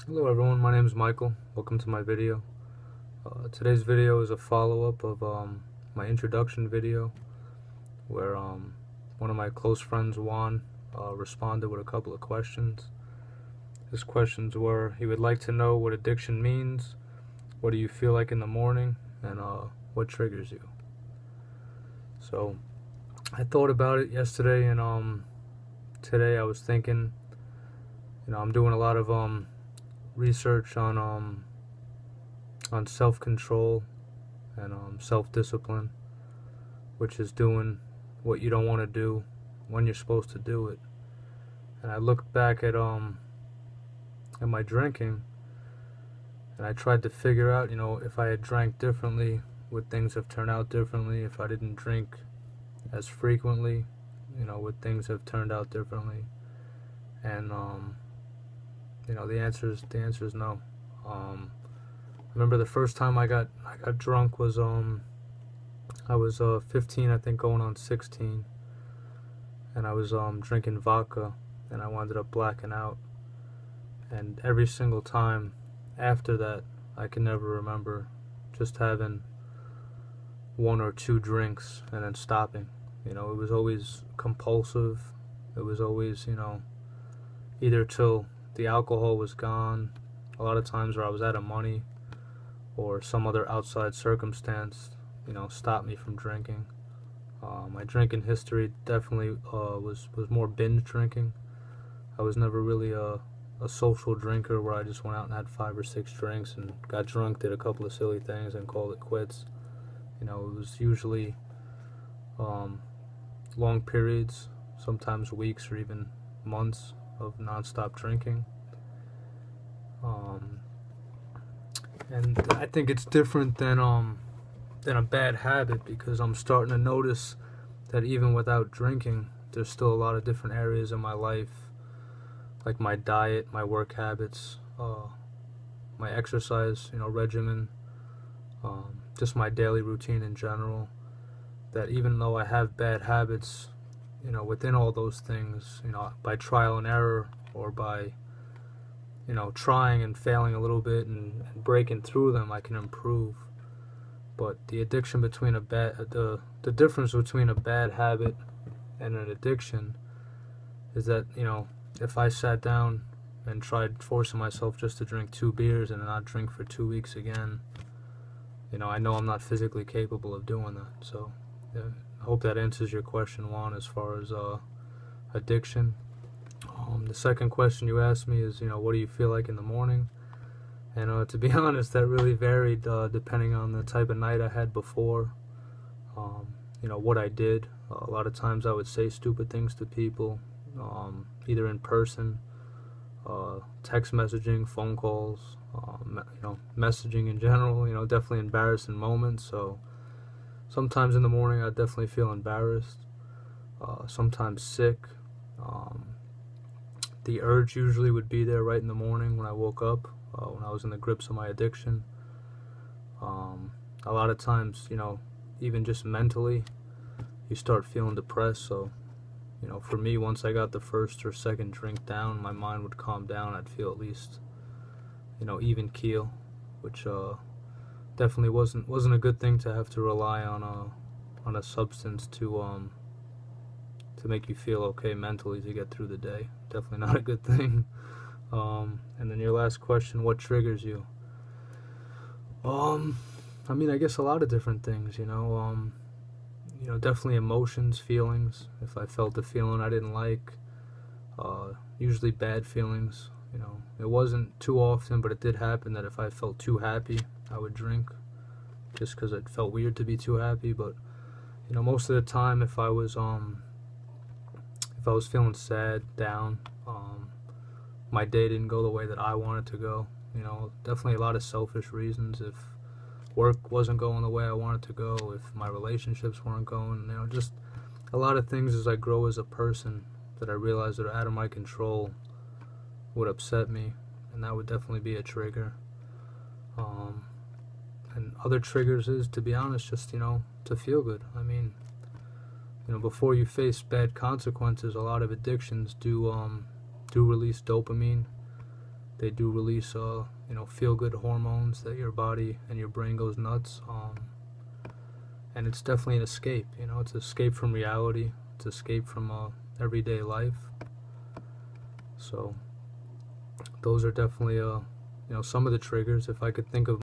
Hello everyone, my name is Michael. Welcome to my video. Today's video is a follow-up of my introduction video where one of my close friends, Juan, responded with a couple of questions. His questions were, he would like to know what addiction means, what do you feel like in the morning, and what triggers you. So I thought about it yesterday, and today I was thinking, I'm doing a lot of research on self-control and self-discipline, which is doing what you don't want to do when you're supposed to do it. And I looked back at my drinking, and I tried to figure out, if I had drank differently, would things have turned out differently? If I didn't drink as frequently, would things have turned out differently? And the answer is no. I remember the first time I got drunk was I was 15, I think, going on 16, and I was drinking vodka, and I wound up blacking out. And every single time after that, I can never remember just having one or two drinks and then stopping. It was always compulsive. It was always, either till the alcohol was gone, a lot of times where I was out of money, or some other outside circumstance, stopped me from drinking. My drinking history definitely was more binge drinking. I was never really a social drinker where I just went out and had 5 or 6 drinks and got drunk, did a couple of silly things, and called it quits. It was usually long periods, sometimes weeks or even months of nonstop drinking. And I think it's different than a bad habit, because I'm starting to notice that even without drinking, there's still a lot of different areas in my life, like my diet, my work habits, my exercise, regimen, just my daily routine in general, that even though I have bad habits, within all those things, by trial and error, or by trying and failing a little bit and breaking through them, I can improve. But the addiction between the difference between a bad habit and an addiction is that, if I sat down and tried forcing myself just to drink 2 beers and not drink for 2 weeks again, I know I'm not physically capable of doing that. So yeah, I hope that answers your question, Juan, as far as addiction. The second question you asked me is, what do you feel like in the morning? And to be honest, that really varied depending on the type of night I had before, what I did. A lot of times I would say stupid things to people, either in person, text messaging, phone calls, messaging in general, definitely embarrassing moments. So sometimes in the morning I definitely feel embarrassed, sometimes sick. The urge usually would be there right in the morning when I woke up, when I was in the grips of my addiction. A lot of times, even just mentally, you start feeling depressed. So, for me, once I got the first or second drink down, my mind would calm down. I'd feel at least, even keel, which definitely wasn't a good thing to have to rely on a substance to make you feel okay mentally to get through the day. Definitely not a good thing. And then your last question, what triggers you? I guess a lot of different things, definitely emotions, feelings. If I felt a feeling I didn't like, usually bad feelings, it wasn't too often, but it did happen that if I felt too happy, I would drink, just because it felt weird to be too happy. But, most of the time, if I was feeling sad, down, my day didn't go the way that I wanted to go, definitely a lot of selfish reasons. If work wasn't going the way I wanted to go, if my relationships weren't going, just a lot of things as I grow as a person that I realize that are out of my control would upset me, and that would definitely be a trigger. And other triggers is, to be honest, just, to feel good. Before you face bad consequences, a lot of addictions do release dopamine, they do release feel good hormones that your body and your brain goes nuts. And it's definitely an escape. It's an escape from reality. It's an escape from everyday life. So those are definitely some of the triggers. If I could think of